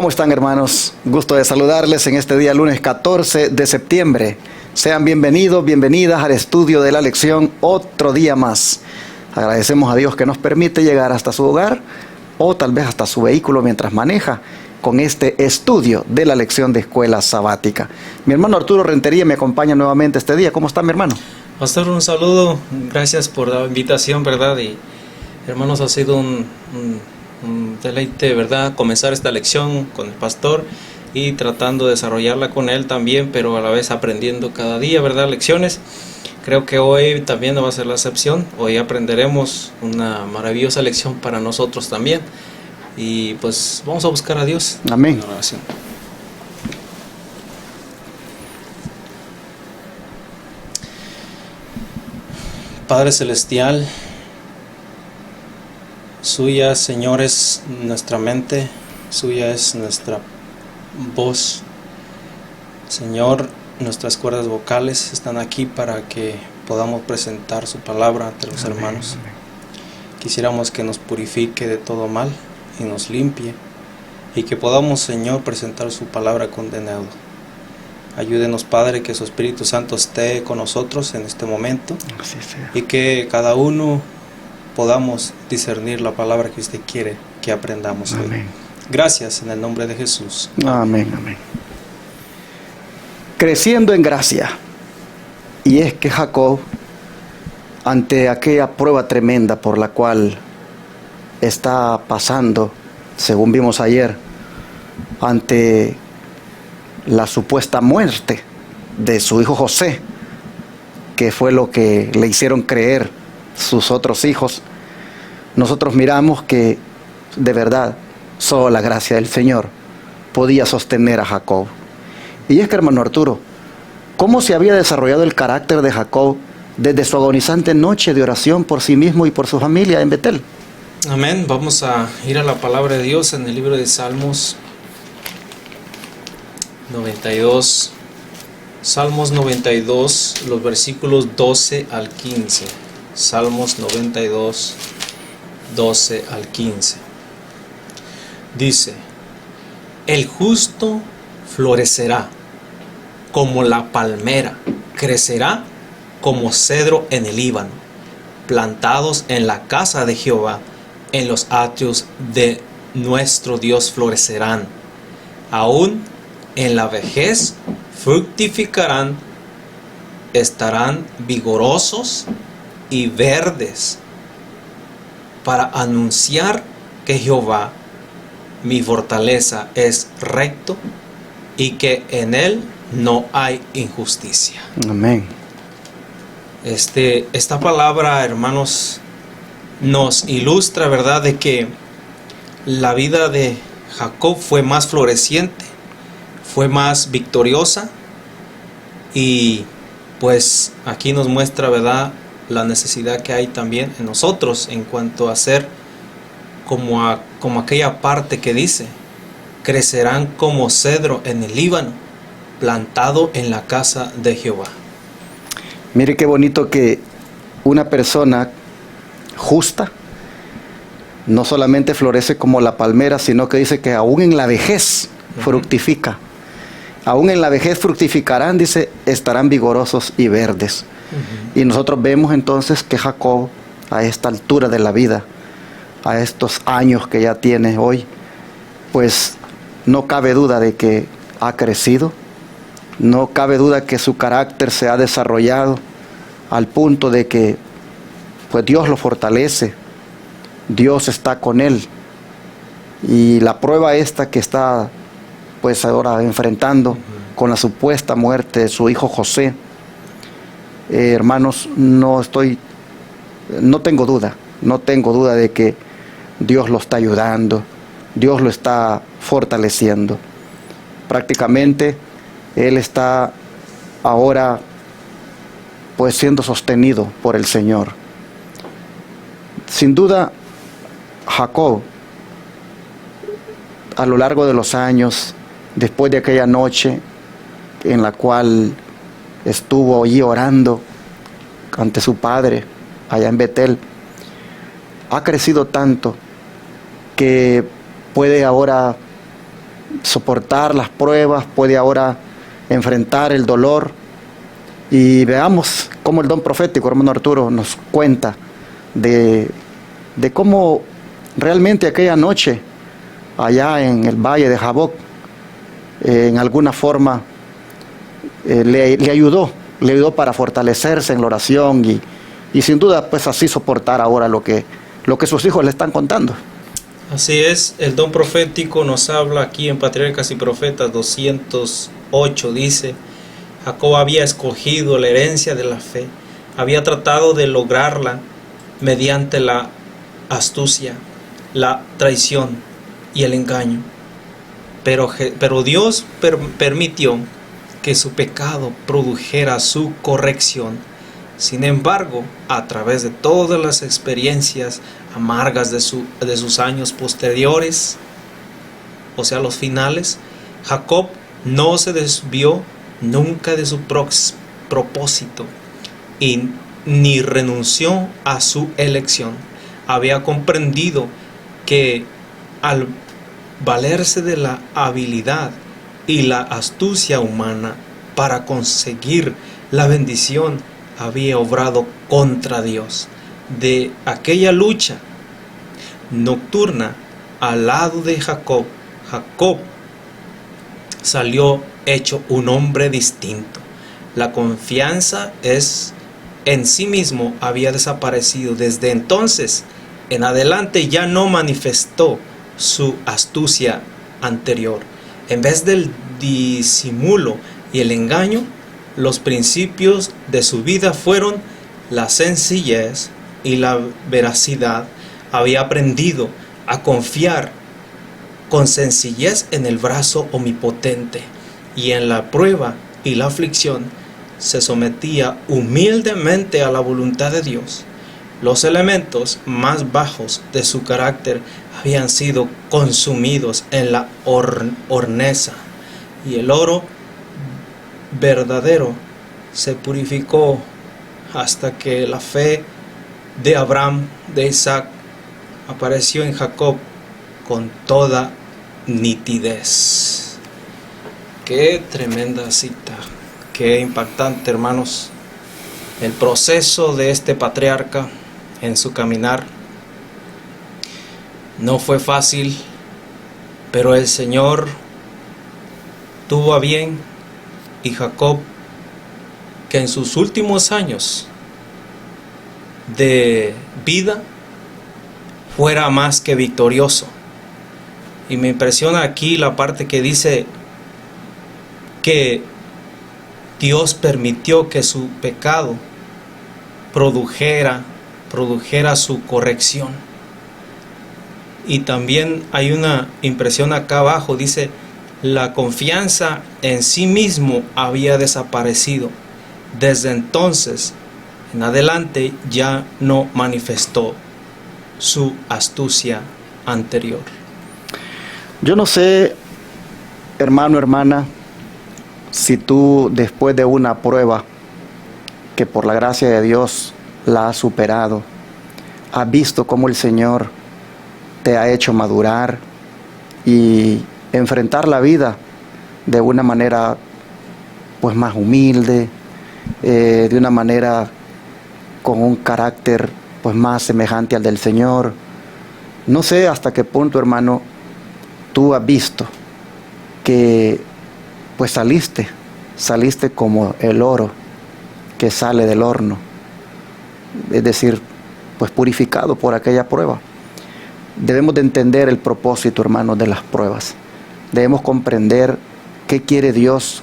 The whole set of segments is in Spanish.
¿Cómo están, hermanos? Gusto de saludarles en este día lunes 14 de septiembre. Sean bienvenidos, bienvenidas al estudio de la lección otro día más. Agradecemos a Dios que nos permite llegar hasta su hogar o tal vez hasta su vehículo mientras maneja con este estudio de la lección de escuela sabática. Mi hermano Arturo Rentería me acompaña nuevamente este día. ¿Cómo está, mi hermano? Pastor, un saludo. Gracias por la invitación, ¿verdad? Y hermanos, ha sido un deleite, ¿verdad?, comenzar esta lección con el pastor y tratando de desarrollarla con él también, pero a la vez aprendiendo cada día, ¿verdad?, lecciones. Creo que hoy también no va a ser la excepción. Hoy aprenderemos una maravillosa lección para nosotros también. Y pues vamos a buscar a Dios. Amén. En oración. Padre Celestial, suya, Señor, es nuestra mente, suya es nuestra voz. Señor, nuestras cuerdas vocales están aquí para que podamos presentar su palabra ante los hermanos. Quisiéramos que nos purifique de todo mal y nos limpie, y que podamos, Señor, presentar su palabra con denuedo. Ayúdenos, Padre, que su Espíritu Santo esté con nosotros en este momento, y que cada uno podamos discernir la palabra que usted quiere que aprendamos hoy. Amén. Gracias en el nombre de Jesús. Amén, amén. Creciendo en gracia. Y es que Jacob, ante aquella prueba tremenda por la cual está pasando, según vimos ayer, ante la supuesta muerte de su hijo José, que fue lo que le hicieron creer sus otros hijos, nosotros miramos que de verdad solo la gracia del Señor podía sostener a Jacob. Y es que, hermano Arturo, ¿cómo se había desarrollado el carácter de Jacob desde su agonizante noche de oración por sí mismo y por su familia en Betel? Amén. Vamos a ir a la palabra de Dios en el libro de Salmos 92. Salmos 92, los versículos 12 al 15. Salmos 92, 12 al 15. Dice: el justo florecerá como la palmera, crecerá como cedro en el Líbano, plantados en la casa de Jehová, en los atrios de nuestro Dios florecerán. Aún en la vejez fructificarán, estarán vigorosos y verdes, para anunciar que Jehová, mi fortaleza, es recto y que en él no hay injusticia. Amén. Esta palabra, hermanos, nos ilustra, ¿verdad?, de que la vida de Jacob fue más floreciente, fue más victoriosa, y pues aquí nos muestra, ¿verdad?, la necesidad que hay también en nosotros en cuanto a ser como aquella parte que dice: crecerán como cedro en el Líbano, plantado en la casa de Jehová. Mire qué bonito que una persona justa no solamente florece como la palmera, sino que dice que aún en la vejez fructifica. Aún en la vejez fructificarán, dice, estarán vigorosos y verdes. Y nosotros vemos entonces que Jacob, a esta altura de la vida, a estos años que ya tiene hoy, pues no cabe duda de que ha crecido, no cabe duda que su carácter se ha desarrollado al punto de que pues Dios lo fortalece, Dios está con él. Y la prueba esta que está pues ahora enfrentando con la supuesta muerte de su hijo José, hermanos, no tengo duda de que Dios lo está ayudando, Dios lo está fortaleciendo. Prácticamente él está ahora pues siendo sostenido por el Señor. Sin duda, Jacob, a lo largo de los años, después de aquella noche en la cual estuvo allí orando ante su padre allá en Betel, ha crecido tanto que puede ahora soportar las pruebas, puede ahora enfrentar el dolor. Y veamos cómo el don profético, hermano Arturo, nos cuenta de cómo realmente aquella noche, allá en el valle de Jaboc, en alguna forma le ayudó para fortalecerse en la oración y sin duda pues así soportar ahora lo que sus hijos le están contando. Así es, el don profético nos habla aquí en Patriarcas y Profetas 208, dice: Jacob había escogido la herencia de la fe, había tratado de lograrla mediante la astucia, la traición y el engaño. Pero Dios permitió que su pecado produjera su corrección. Sin embargo, a través de todas las experiencias amargas de sus años posteriores, o sea, los finales, Jacob no se desvió nunca de su propósito y ni renunció a su elección. Había comprendido que al valerse de la habilidad y la astucia humana para conseguir la bendición, había obrado contra Dios. De aquella lucha nocturna al lado de Jacob, Jacob salió hecho un hombre distinto. La confianza en sí mismo había desaparecido. Desde entonces en adelante ya no manifestó su astucia anterior. En vez del disimulo y el engaño, los principios de su vida fueron la sencillez y la veracidad. Había aprendido a confiar con sencillez en el brazo omnipotente, y en la prueba y la aflicción se sometía humildemente a la voluntad de Dios. Los elementos más bajos de su carácter habían sido consumidos en la horneza, y el oro verdadero se purificó hasta que la fe de Abraham, de Isaac, apareció en Jacob con toda nitidez. Qué tremenda cita, qué impactante, hermanos. El proceso de este patriarca en su caminar no fue fácil, pero el Señor tuvo a bien, y Jacob, que en sus últimos años de vida fuera más que victorioso. Y me impresiona aquí la parte que dice que Dios permitió que su pecado produjera su corrección. Y también hay una impresión acá abajo, dice: la confianza en sí mismo había desaparecido. Desde entonces en adelante ya no manifestó su astucia anterior. Yo no sé, hermano, hermana, si tú después de una prueba que por la gracia de Dios la has superado, has visto cómo el Señor te ha hecho madurar y enfrentar la vida de una manera pues más humilde, de una manera con un carácter pues más semejante al del Señor. No sé hasta qué punto, hermano, tú has visto que pues saliste como el oro que sale del horno, es decir, pues purificado por aquella prueba. Debemos de entender el propósito, hermanos, de las pruebas. Debemos comprender qué quiere Dios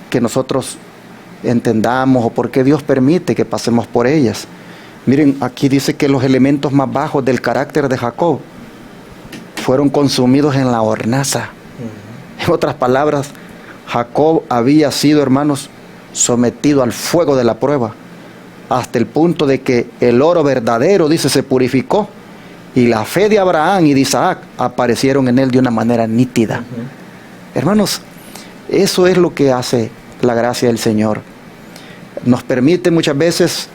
que nosotros entendamos, o por qué Dios permite que pasemos por ellas. Miren, aquí dice que los elementos más bajos del carácter de Jacob fueron consumidos en la hornaza. En otras palabras, Jacob había sido, hermanos, sometido al fuego de la prueba, hasta el punto de que el oro verdadero, dice, se purificó, y la fe de Abraham y de Isaac aparecieron en él de una manera nítida. Hermanos, eso es lo que hace la gracia del Señor. Nos permite muchas veces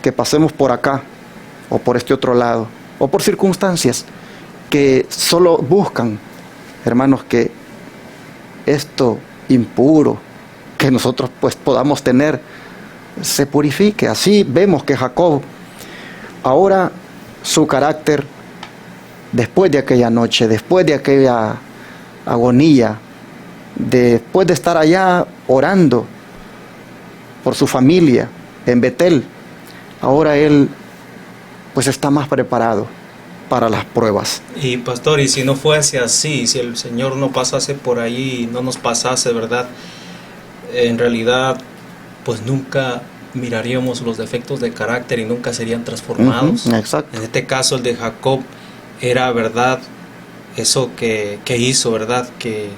que pasemos por acá, o por este otro lado, o por circunstancias que solo buscan hermanos, que esto impuro que nosotros pues podamos tener se purifique. Así vemos que Jacob, ahora su carácter, después de aquella noche, después de aquella agonía, después de estar allá orando por su familia en Betel, ahora él pues está más preparado para las pruebas. Y pastor, y si no fuese así, si el Señor no pasase por ahí, no nos pasase, ¿verdad? En realidad, pues nunca miraríamos los defectos de carácter y nunca serían transformados. Exacto. En este caso, el de Jacob era, ¿verdad? Eso que hizo, ¿verdad? Que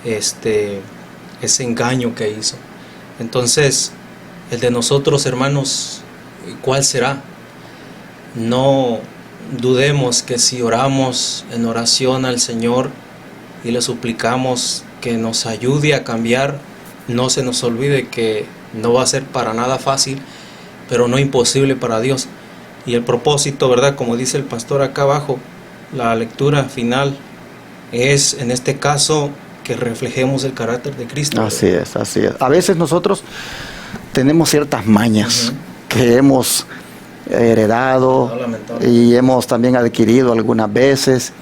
ese engaño que hizo. Entonces, el de nosotros, hermanos, ¿cuál será? No dudemos que si oramos en oración al Señor y le suplicamos que nos ayude a cambiar, no se nos olvide que no va a ser para nada fácil, pero no imposible para Dios. Y el propósito, ¿verdad? Como dice el pastor acá abajo, la lectura final es, en este caso, que reflejemos el carácter de Cristo. Así es, así es. A veces nosotros tenemos ciertas mañas que hemos heredado y hemos también adquirido algunas veces,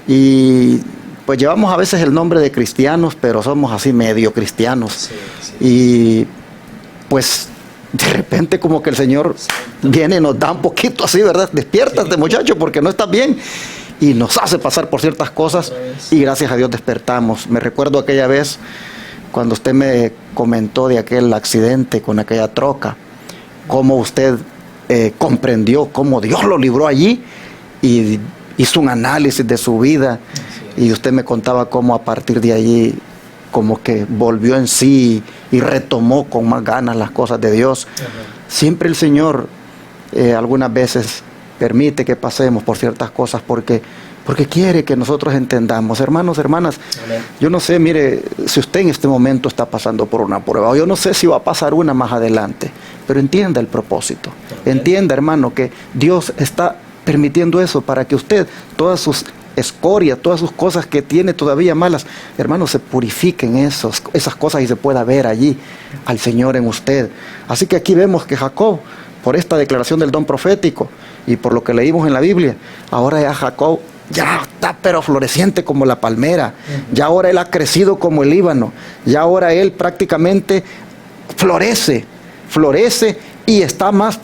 y pues llevamos a veces el nombre de cristianos, pero somos así medio cristianos. Y pues de repente como que el Señor viene y nos da un poquito así, ¿verdad? Despiértate, muchacho, porque no estás bien, y nos hace pasar por ciertas cosas, y gracias a Dios despertamos. Me recuerdo aquella vez cuando usted me comentó de aquel accidente con aquella troca, cómo usted comprendió cómo Dios lo libró allí y hizo un análisis de su vida, y usted me contaba cómo a partir de allí como que volvió en sí y retomó con más ganas las cosas de Dios. Siempre el Señor algunas veces permite que pasemos por ciertas cosas porque quiere que nosotros entendamos. Hermanos, hermanas, yo no sé, mire, si usted en este momento está pasando por una prueba, o yo no sé si va a pasar una más adelante, pero entienda el propósito. Entienda, hermano, que Dios está permitiendo eso para que usted, todas sus escorias, todas sus cosas que tiene todavía malas, hermanos, se purifiquen esas cosas y se pueda ver allí al Señor en usted. Así que aquí vemos que Jacob, por esta declaración del don profético y por lo que leímos en la Biblia, ahora ya Jacob ya está pero floreciente como la palmera, ya ahora él ha crecido como el Líbano, ya ahora él prácticamente florece y está más,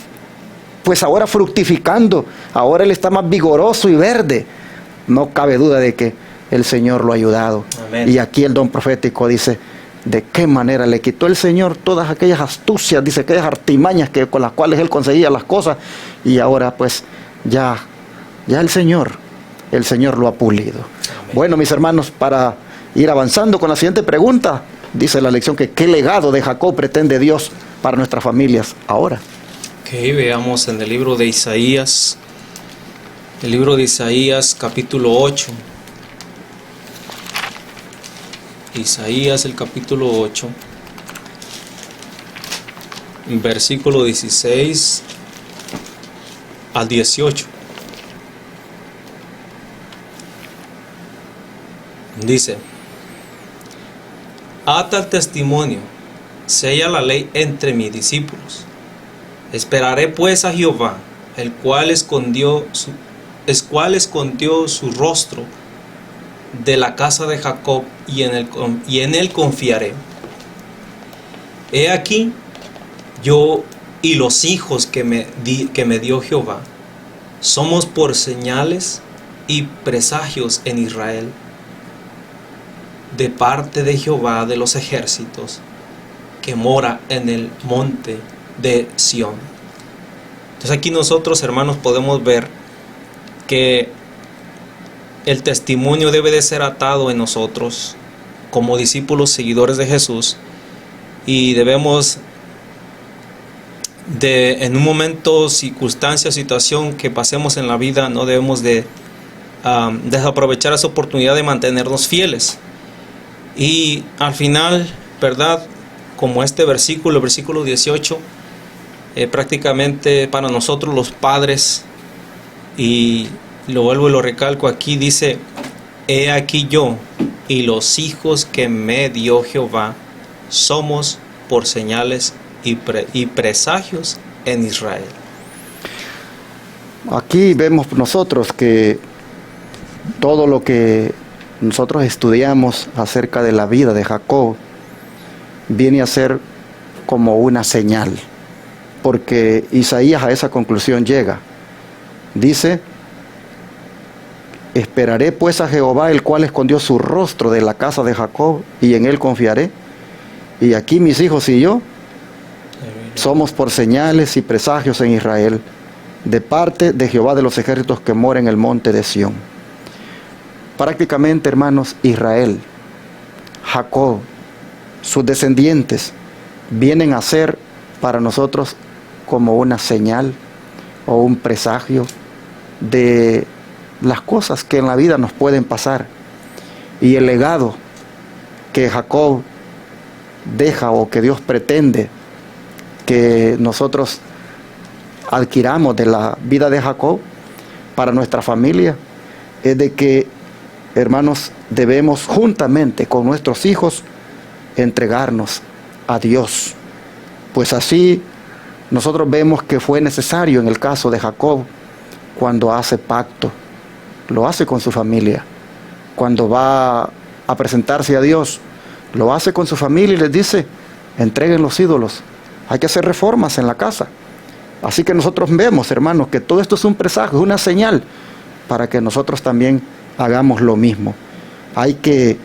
pues ahora fructificando, ahora él está más vigoroso y verde. No cabe duda de que el Señor lo ha ayudado. Amén. Y aquí el don profético dice de qué manera le quitó el Señor todas aquellas astucias, dice, aquellas artimañas con las cuales él conseguía las cosas, y ahora pues ya el Señor lo ha pulido. Amén. Bueno, mis hermanos, para ir avanzando con la siguiente pregunta, dice la lección que qué legado de Jacob pretende Dios para nuestras familias ahora. Veamos en el libro de Isaías, capítulo 8. Isaías, el capítulo 8, versículo 16 al 18. Dice: ata el testimonio, sella la ley entre mis discípulos. Esperaré pues a Jehová, el cual escondió su rostro de la casa de Jacob, y en él confiaré. He aquí, yo y los hijos que me dio Jehová somos por señales y presagios en Israel, de parte de Jehová de los ejércitos, que mora en el monte de Sión. Entonces aquí nosotros, hermanos, podemos ver que el testimonio debe de ser atado en nosotros como discípulos seguidores de Jesús, y debemos en un momento, circunstancia, situación que pasemos en la vida, no debemos de desaprovechar esa oportunidad de mantenernos fieles. Y al final, ¿verdad? Como este versículo, el versículo 18, prácticamente para nosotros los padres, y lo vuelvo y lo recalco aquí, dice he aquí yo y los hijos que me dio Jehová somos por señales y presagios en Israel. Aquí vemos nosotros que todo lo que nosotros estudiamos acerca de la vida de Jacob viene a ser como una señal, porque Isaías a esa conclusión llega. Dice: esperaré pues a Jehová, el cual escondió su rostro de la casa de Jacob, y en él confiaré. Y aquí mis hijos y yo somos por señales y presagios en Israel, de parte de Jehová de los ejércitos que mora en el monte de Sión. Prácticamente, hermanos, Israel, Jacob, sus descendientes, vienen a ser para nosotros como una señal o un presagio de las cosas que en la vida nos pueden pasar. Y el legado que Jacob deja, o que Dios pretende que nosotros adquiramos de la vida de Jacob para nuestra familia, es de que, hermanos, debemos juntamente con nuestros hijos entregarnos a Dios. Pues así nosotros vemos que fue necesario en el caso de Jacob, cuando hace pacto, lo hace con su familia. Cuando va a presentarse a Dios, lo hace con su familia y les dice: entreguen los ídolos, hay que hacer reformas en la casa. Así que nosotros vemos, hermanos, que todo esto es un presagio, es una señal para que nosotros también hagamos lo mismo. Hay que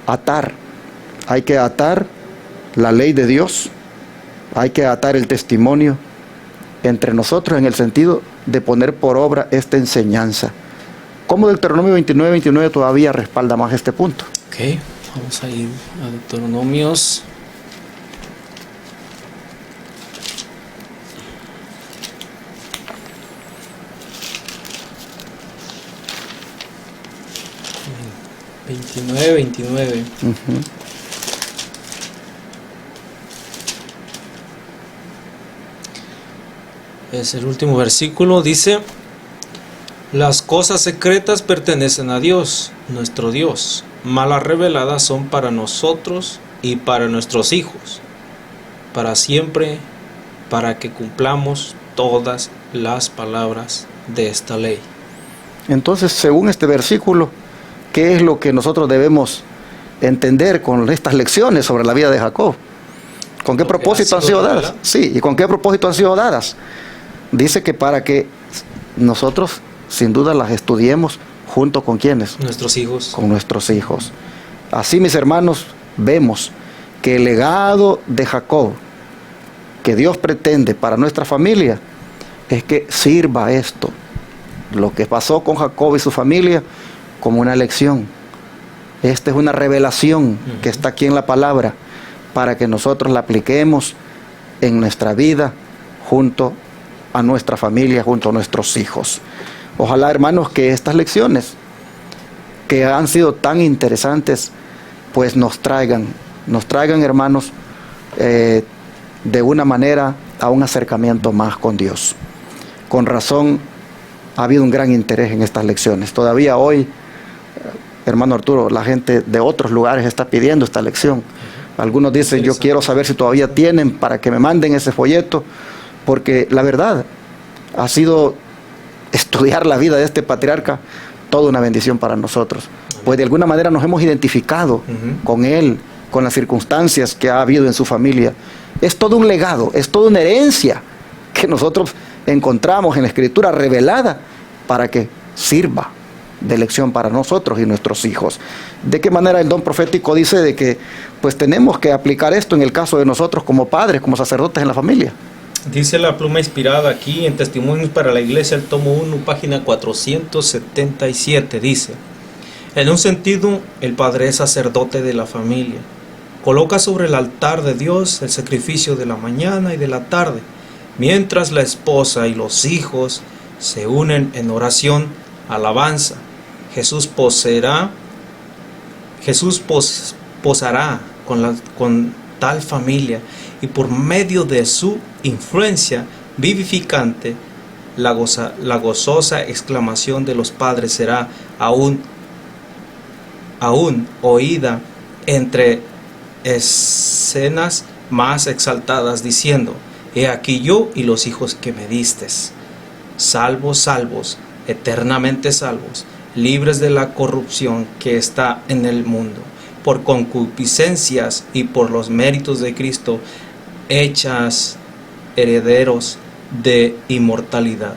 atar la ley de Dios, hay que atar el testimonio entre nosotros, en el sentido de poner por obra esta enseñanza. Como Deuteronomio 29 todavía respalda más este punto. Ok, vamos a ir a Deuteronomios. Veintinueve. Es el último versículo, dice: las cosas secretas pertenecen a Dios, nuestro Dios, mas las reveladas son para nosotros y para nuestros hijos, para siempre, para que cumplamos todas las palabras de esta ley. Entonces, según este versículo, ¿qué es lo que nosotros debemos entender con estas lecciones sobre la vida de Jacob? ¿Con qué propósito han sido dadas? Sí, ¿y con qué propósito han sido dadas? Dice que para que nosotros, sin duda, las estudiemos junto con ¿quiénes? Nuestros hijos. Con nuestros hijos. Así, mis hermanos, vemos que el legado de Jacob, que Dios pretende para nuestra familia, es que sirva esto, lo que pasó con Jacob y su familia, como una lección. Esta es una revelación que está aquí en la palabra, para que nosotros la apliquemos en nuestra vida, junto a nuestra familia, junto a nuestros hijos. Ojalá, hermanos, que estas lecciones, que han sido tan interesantes, pues nos traigan, hermanos, de una manera a un acercamiento más con Dios. Con razón ha habido un gran interés en estas lecciones. Todavía hoy, hermano Arturo, la gente de otros lugares está pidiendo esta lección. Algunos dicen: yo quiero saber si todavía tienen para que me manden ese folleto, porque la verdad ha sido estudiar la vida de este patriarca toda una bendición para nosotros. Pues de alguna manera nos hemos identificado con él, con las circunstancias que ha habido en su familia. Es todo un legado, es toda una herencia que nosotros encontramos en la Escritura revelada para que sirva de lección para nosotros y nuestros hijos. ¿De qué manera el don profético dice de que pues tenemos que aplicar esto en el caso de nosotros como padres, como sacerdotes en la familia? Dice la pluma inspirada aquí en Testimonios para la Iglesia, el tomo 1, página 477, dice: en un sentido, el padre es sacerdote de la familia. Coloca sobre el altar de Dios el sacrificio de la mañana y de la tarde, mientras la esposa y los hijos se unen en oración, alabanza. Jesús posará con tal familia, y por medio de su influencia vivificante la gozosa exclamación de los padres será aún oída entre escenas más exaltadas, diciendo: he aquí yo y los hijos que me distes, salvos, eternamente salvos, libres de la corrupción que está en el mundo, por concupiscencias y por los méritos de Cristo, hechas herederos de inmortalidad.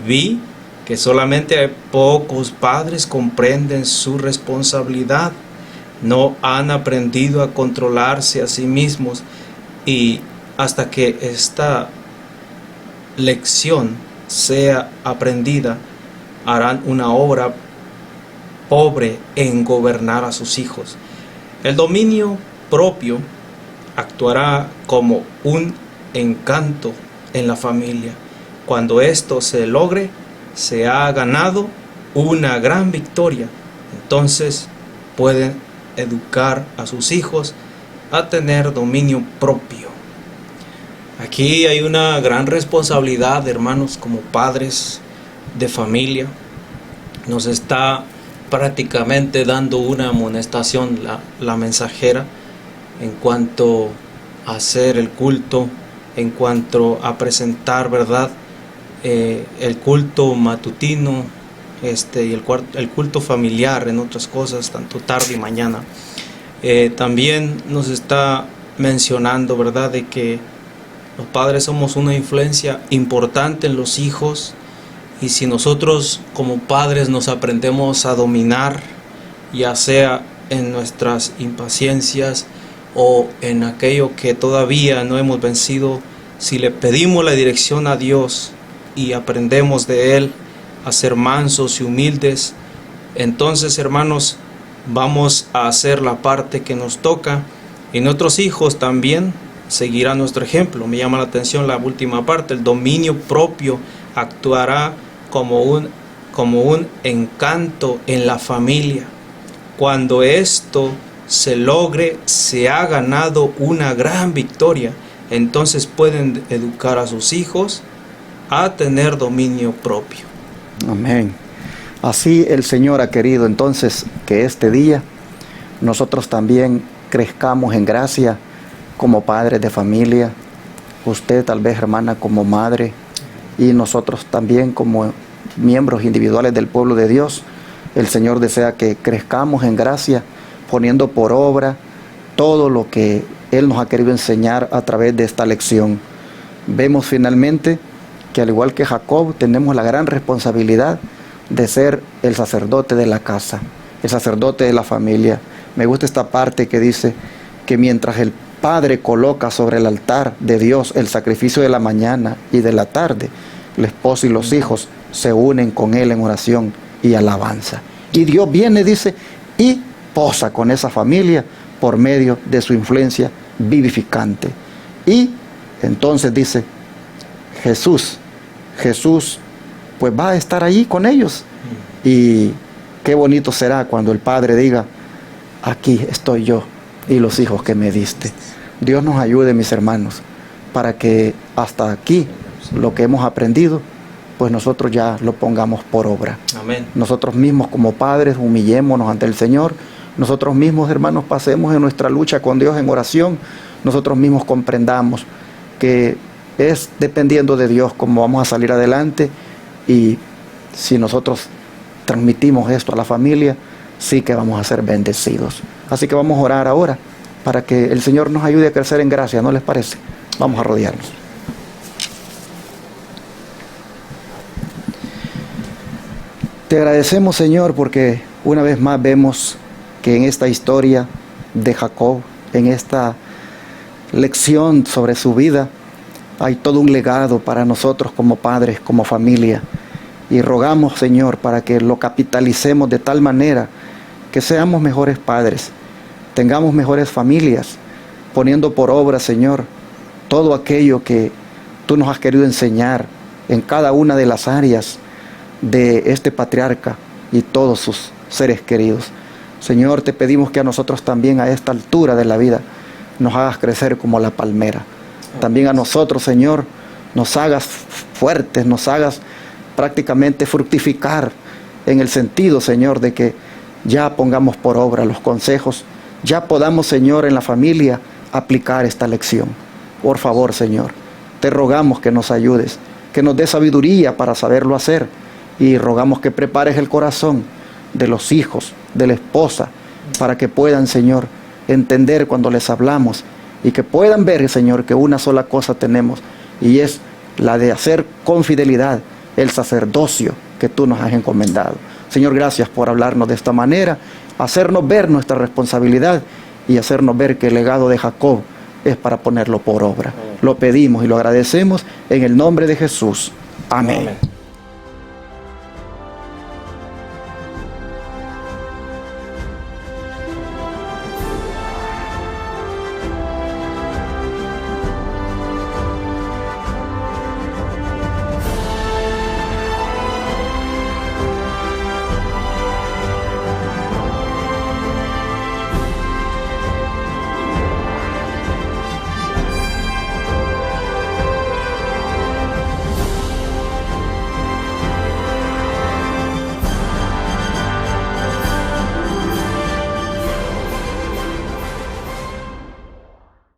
Vi que solamente pocos padres comprenden su responsabilidad, no han aprendido a controlarse a sí mismos, y hasta que esta lección sea aprendida, harán una obra pobre en gobernar a sus hijos. El dominio propio actuará como un encanto en la familia. Cuando esto se logre, se ha ganado una gran victoria. Entonces pueden educar a sus hijos a tener dominio propio. Aquí hay una gran responsabilidad, hermanos, como padres de familia. Nos está prácticamente dando una amonestación la mensajera en cuanto a hacer el culto, en cuanto a presentar, ¿verdad?, el culto matutino y el culto familiar, en otras cosas, tanto tarde y mañana. También nos está mencionando, ¿verdad?, de que los padres somos una influencia importante en los hijos, y si nosotros como padres nos aprendemos a dominar, ya sea en nuestras impaciencias o en aquello que todavía no hemos vencido, si le pedimos la dirección a Dios y aprendemos de Él a ser mansos y humildes, entonces, hermanos, vamos a hacer la parte que nos toca, y nuestros hijos también seguirán nuestro ejemplo. Me llama la atención la última parte: el dominio propio actuará como un encanto en la familia. Cuando esto se logre, se ha ganado una gran victoria. Entonces pueden educar a sus hijos a tener dominio propio. Amén. Así el Señor ha querido entonces que este día nosotros también crezcamos en gracia como padres de familia, usted tal vez, hermana, como madre, y nosotros también como miembros individuales del pueblo de Dios. El Señor desea que crezcamos en gracia, poniendo por obra todo lo que Él nos ha querido enseñar a través de esta lección. Vemos finalmente que, al igual que Jacob, tenemos la gran responsabilidad de ser el sacerdote de la casa, el sacerdote de la familia. Me gusta esta parte que dice que mientras el padre coloca sobre el altar de Dios el sacrificio de la mañana y de la tarde, el esposo y los hijos se unen con él en oración y alabanza. Y Dios viene, dice, y posa con esa familia por medio de su influencia vivificante. Y entonces dice, Jesús pues va a estar ahí con ellos. Y qué bonito será cuando el Padre diga, aquí estoy yo y los hijos que me diste. Dios nos ayude, mis hermanos, para que hasta aquí lo que hemos aprendido, pues nosotros ya lo pongamos por obra. Amén. Nosotros mismos como padres humillémonos ante el Señor. Nosotros mismos, hermanos, pasemos en nuestra lucha con Dios en oración. Nosotros mismos comprendamos que es dependiendo de Dios cómo vamos a salir adelante, y si nosotros transmitimos esto a la familia, sí que vamos a ser bendecidos. Así que vamos a orar ahora para que el Señor nos ayude a crecer en gracia, ¿no les parece? Vamos a rodearnos. Te agradecemos, Señor, porque una vez más vemos que en esta historia de Jacob, en esta lección sobre su vida, hay todo un legado para nosotros como padres, como familia. Y rogamos, Señor, para que lo capitalicemos de tal manera que seamos mejores padres, tengamos mejores familias, poniendo por obra, Señor, todo aquello que tú nos has querido enseñar en cada una de las áreas de este patriarca y todos sus seres queridos. Señor, te pedimos que a nosotros también, a esta altura de la vida, nos hagas crecer como la palmera. También a nosotros, Señor, nos hagas fuertes, nos hagas prácticamente fructificar en el sentido, Señor, de que ya pongamos por obra los consejos, ya podamos, Señor, en la familia aplicar esta lección. Por favor, Señor, te rogamos que nos ayudes, que nos des sabiduría para saberlo hacer, y rogamos que prepares el corazón de los hijos, de la esposa, para que puedan, Señor, entender cuando les hablamos y que puedan ver, Señor, que una sola cosa tenemos, y es la de hacer con fidelidad el sacerdocio que tú nos has encomendado. Señor, gracias por hablarnos de esta manera, hacernos ver nuestra responsabilidad y hacernos ver que el legado de Jacob es para ponerlo por obra. Lo pedimos y lo agradecemos en el nombre de Jesús. Amén.